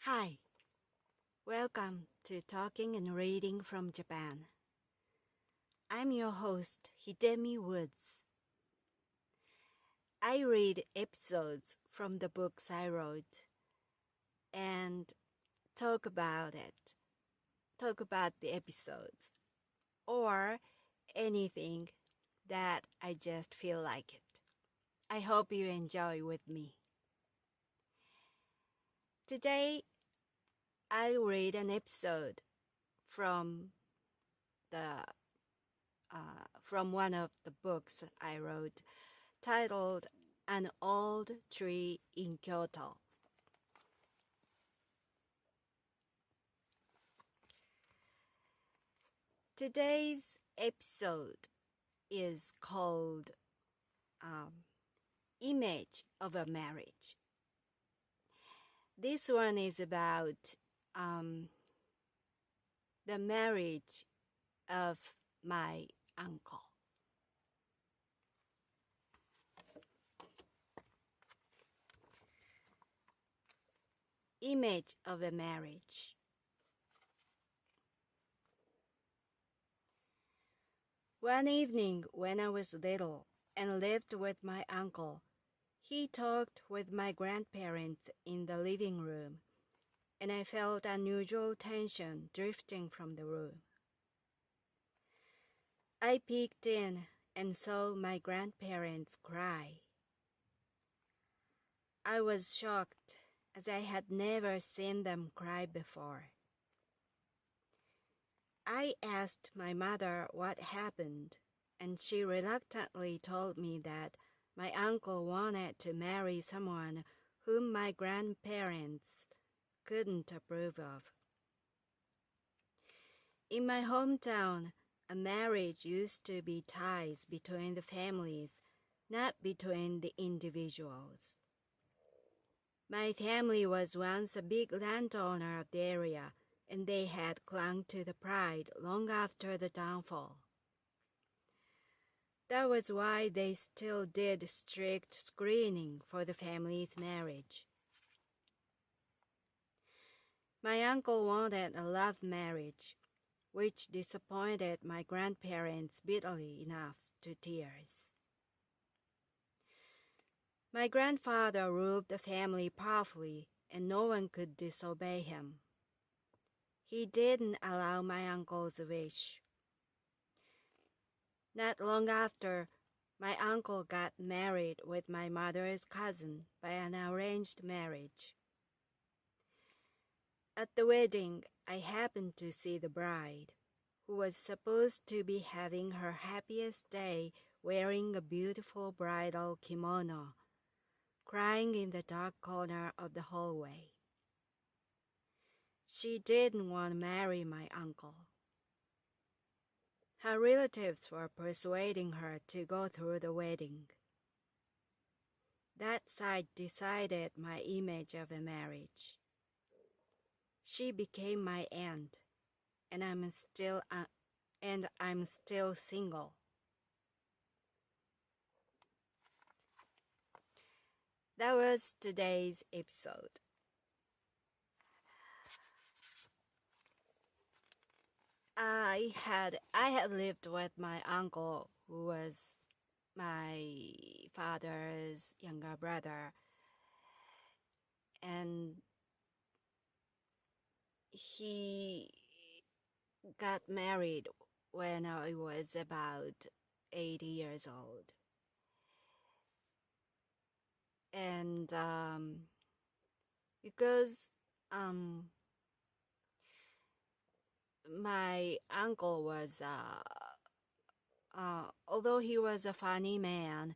Hi, welcome to Talking and Reading from Japan. I'm your host, Hidemi Woods. I read episodes from the books I wrote and talk about the episodes, or anything that I just feel like it. I hope you enjoy with me. Today, I'll read an episode from one of the books I wrote, titled An Old Tree in Kyoto. Today's episode is called Image of a Marriage. This one is about the marriage of my uncle. Image of a marriage. One evening when I was little and lived with my uncle, he talked with my grandparents in the living room, and I felt unusual tension drifting from the room. I peeked in and saw my grandparents cry. I was shocked, as I had never seen them cry before. I asked my mother what happened, and she reluctantly told me that my uncle wanted to marry someone whom my grandparents couldn't approve of. In my hometown, a marriage used to be ties between the families, not between the individuals. My family was once a big landowner of the area, and they had clung to the pride long after the downfall. That was why they still did strict screening for the family's marriage. My uncle wanted a love marriage, which disappointed my grandparents bitterly enough to tears. My grandfather ruled the family powerfully, and no one could disobey him. He didn't allow my uncle's wish. Not long after, my uncle got married with my mother's cousin by an arranged marriage. At the wedding, I happened to see the bride, who was supposed to be having her happiest day wearing a beautiful bridal kimono, crying in the dark corner of the hallway. She didn't want to marry my uncle. Her relatives were persuading her to go through the wedding. That sight decided my image of a marriage. She became my aunt, and I'm still single. That was today's episode. I had lived with my uncle, who was my father's younger brother, and he got married when I was about 80 years old. And because my uncle was, although he was a funny man,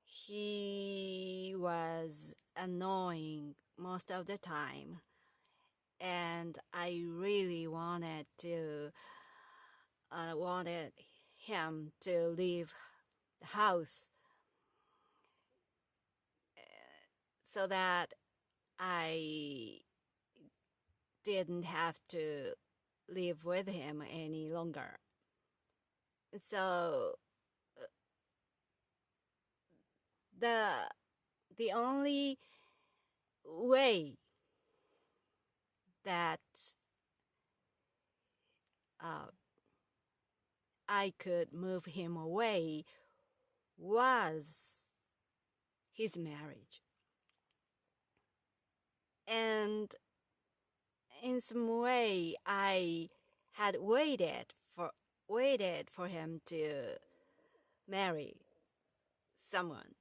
he was annoying most of the time. And I really wanted him to leave the house so that I didn't have to live with him any longer. So the only way that I could move him away was his marriage. And in some way, I had waited for him to marry someone,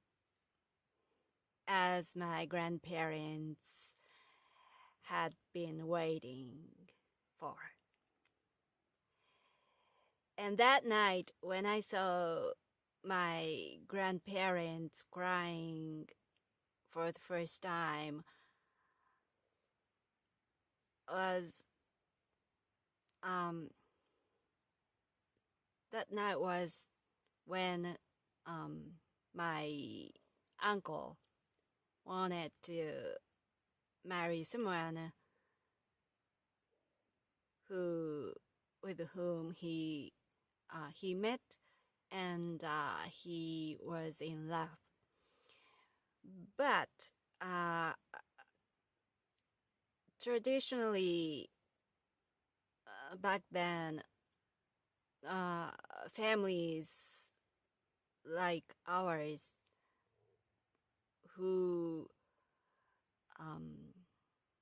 as my grandparents had been waiting for. And that night, when I saw my grandparents crying for the first time, that night was when my uncle wanted to marry someone with whom he met, and he was in love. But traditionally, back then, families like ours who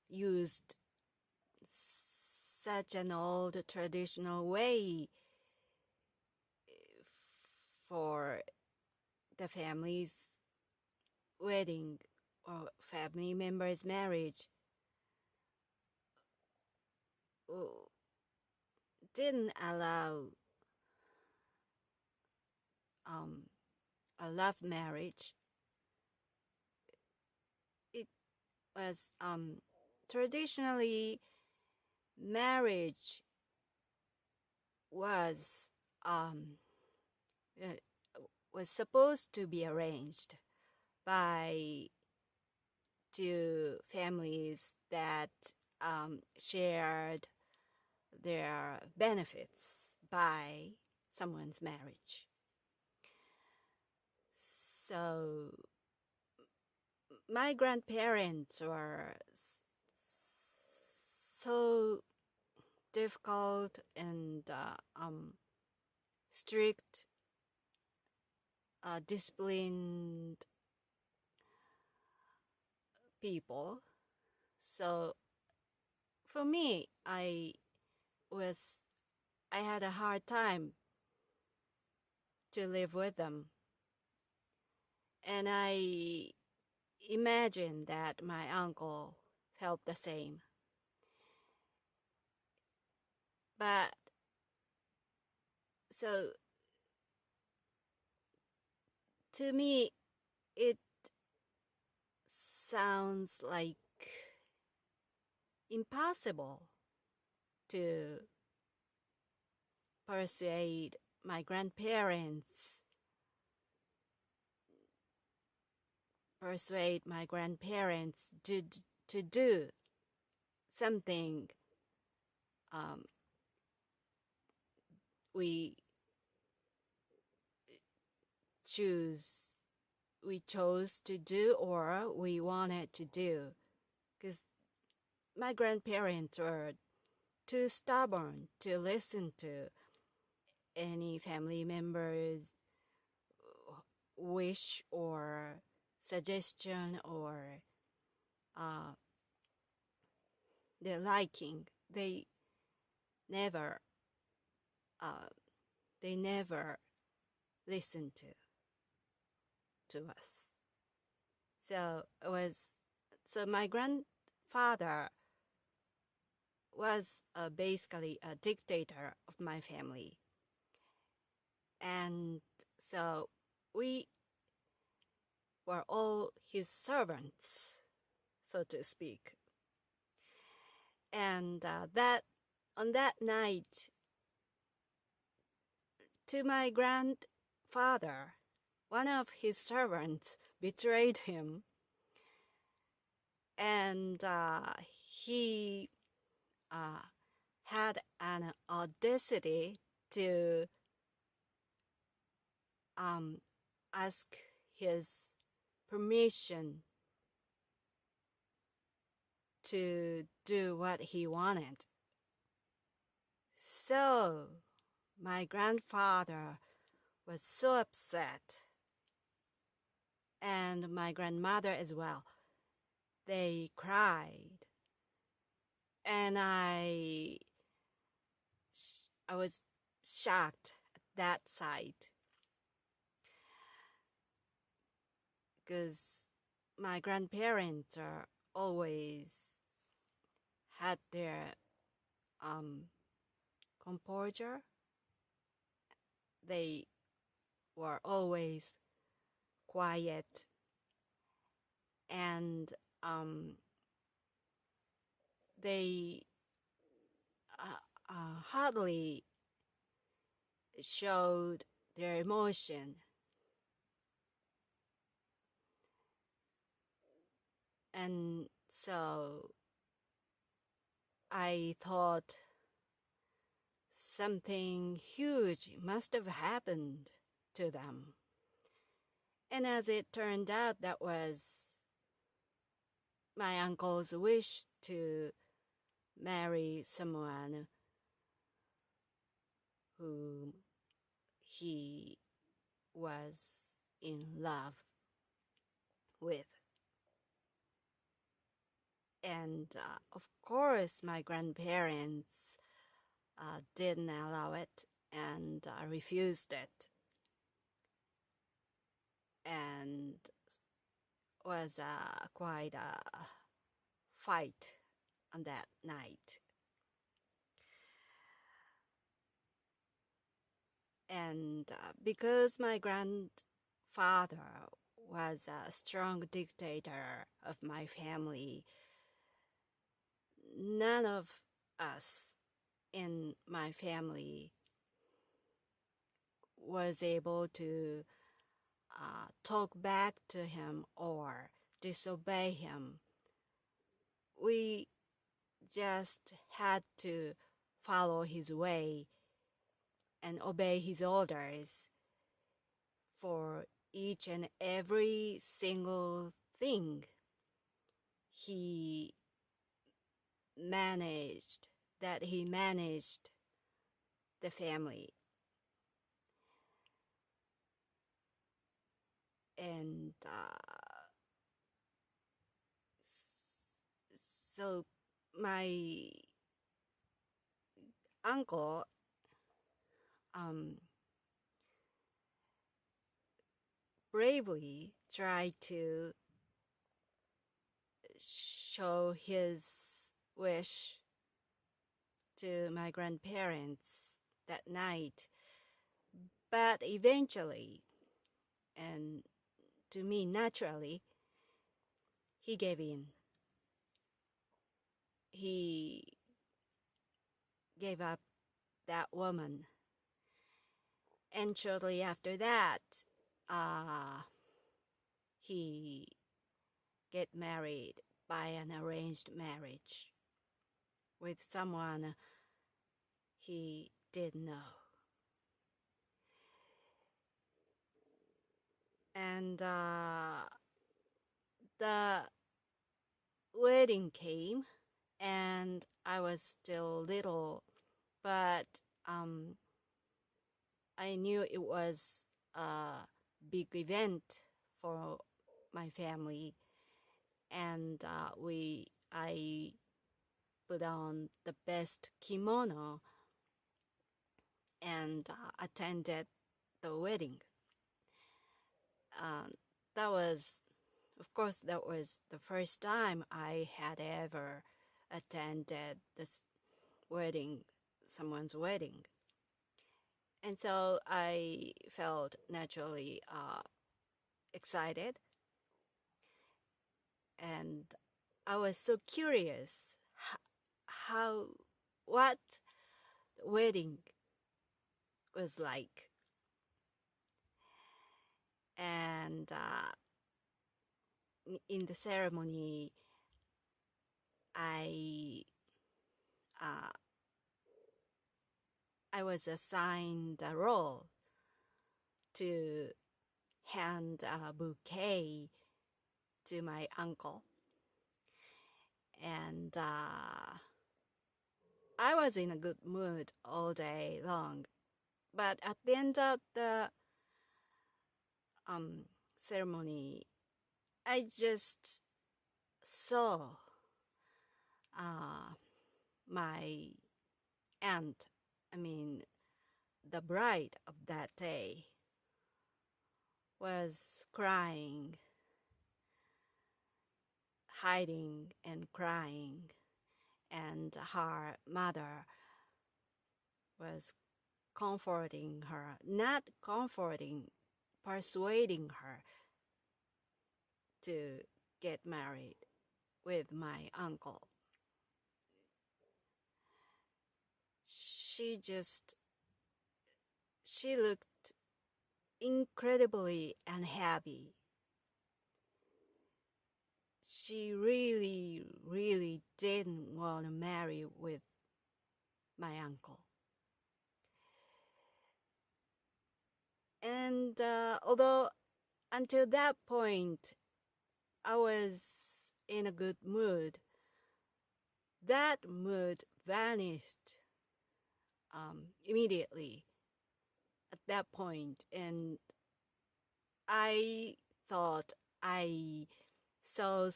used such an old traditional way for the family's wedding or family members' marriage didn't allow a love marriage. It was traditionally marriage was supposed to be arranged by two families that shared their benefits by someone's marriage. So my grandparents were so difficult and strict, disciplined people. So for me, I had a hard time to live with them. And I imagine that my uncle felt the same. But so to me, it sounds like impossible to persuade my grandparents to do something we chose to do or we wanted to do, because my grandparents were too stubborn to listen to any family member's wish or suggestion or their liking. They never listened to us. So my grandfather was basically a dictator of my family. And so we were all his servants, so to speak. And on that night, to my grandfather, one of his servants betrayed him, and he had an audacity to ask his permission to do what he wanted. So my grandfather was so upset, and my grandmother as well. They cried, and I was shocked at that sight, because my grandparents are always had their composure. They were always quiet, and they hardly showed their emotion. And so I thought something huge must have happened to them. And as it turned out, that was my uncle's wish to marry someone whom he was in love with. And of course, my grandparents didn't allow it and refused it, and was quite a fight on that night. And because my grandfather was a strong dictator of my family, none of us in my family was able to talk back to him or disobey him. We just had to follow his way and obey his orders for each and every single thing he managed the family. And so my uncle bravely tried to show his wish to my grandparents that night. But eventually, and to me naturally, he gave in. He gave up that woman. And shortly after that, he get married by an arranged marriage with someone he didn't know. And the wedding came, and I was still little, but I knew it was a big event for my family, and I put on the best kimono and attended the wedding. That was the first time I had ever attended someone's wedding. And so I felt naturally excited, and I was so curious what the wedding was like. And in the ceremony, I was assigned a role to hand a bouquet to my uncle. And I was in a good mood all day long. But at the end of the ceremony, I just saw my aunt, I mean, the bride of that day, was crying, hiding and crying, and her mother was comforting her, not comforting, persuading her to get married with my uncle. She looked incredibly unhappy. She really, really didn't want to marry with my uncle. And although until that point I was in a good mood, that mood vanished immediately at that point, and I thought I saw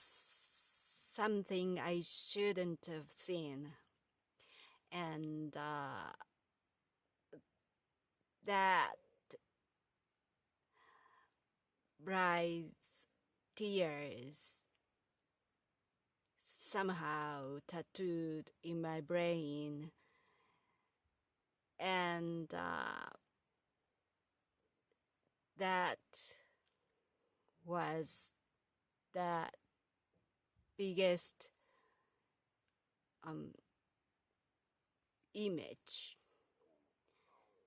something I shouldn't have seen, and that bride's tears somehow tattooed in my brain, and that was the biggest image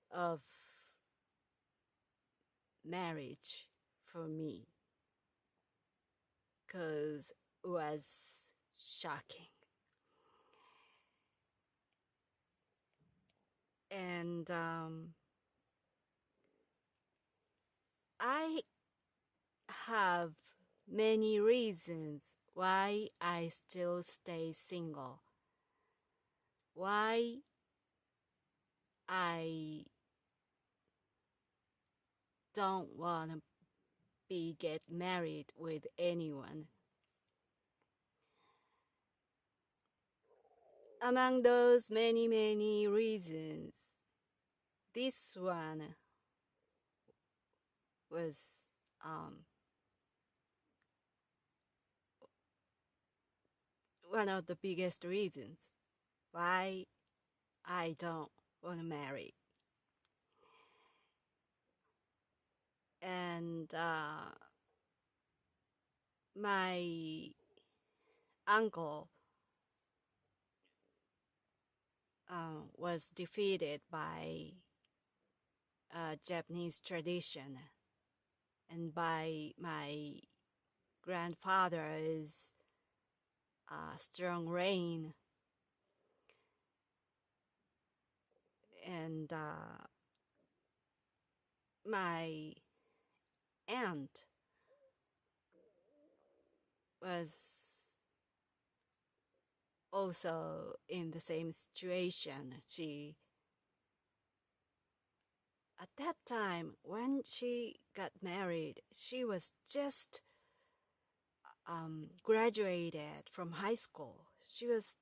of marriage for me, because it was shocking. And I have many reasons why I still stay single, why I don't want to get married with anyone. Among those many, many reasons, this one was one of the biggest reasons why I don't want to marry. And my uncle was defeated by Japanese tradition and by my grandfather's strong reign, and my aunt was also in the same situation. She, at that time, when she got married, she was just graduated from high school. She was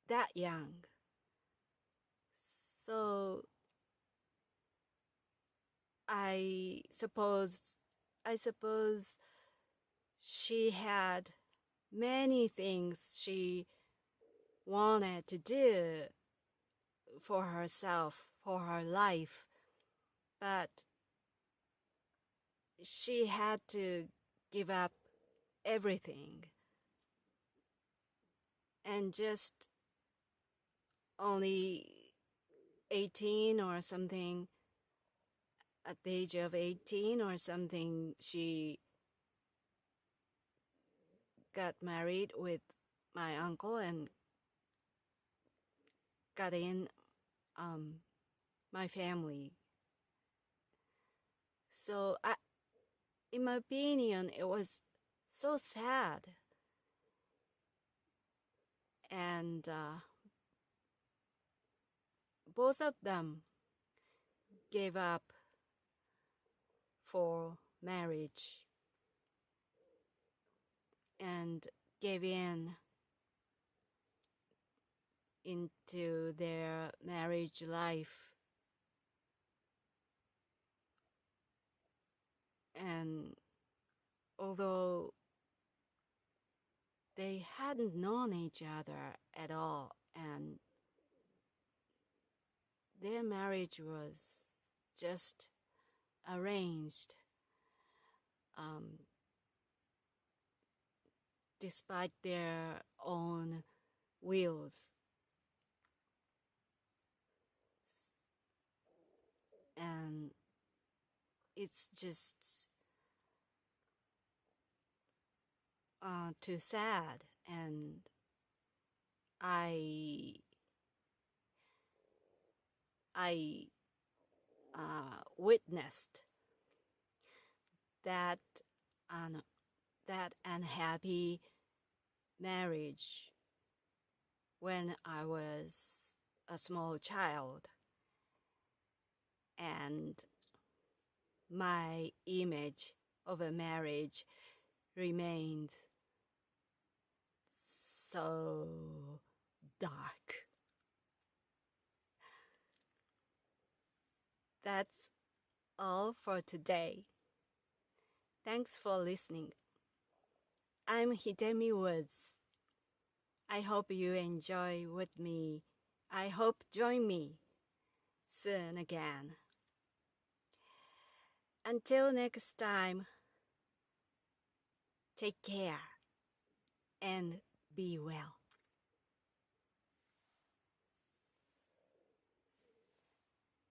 that young. So I suppose she had many things she wanted to do for herself, for her life, but she had to give up everything, and just only 18 or something, at the age of 18 or something, she got married with my uncle and got in my family. So in my opinion, it was so sad. And both of them gave up for marriage and gave in into their marriage life. And although they hadn't known each other at all, and their marriage was just arranged, despite their own wills. And it's just too sad. And I witnessed that that unhappy marriage when I was a small child, and my image of a marriage remains so dark. That's all for today. Thanks for listening. I'm Hidemi Woods. I hope you enjoy with me. I hope join me soon again. Until next time, take care and be well.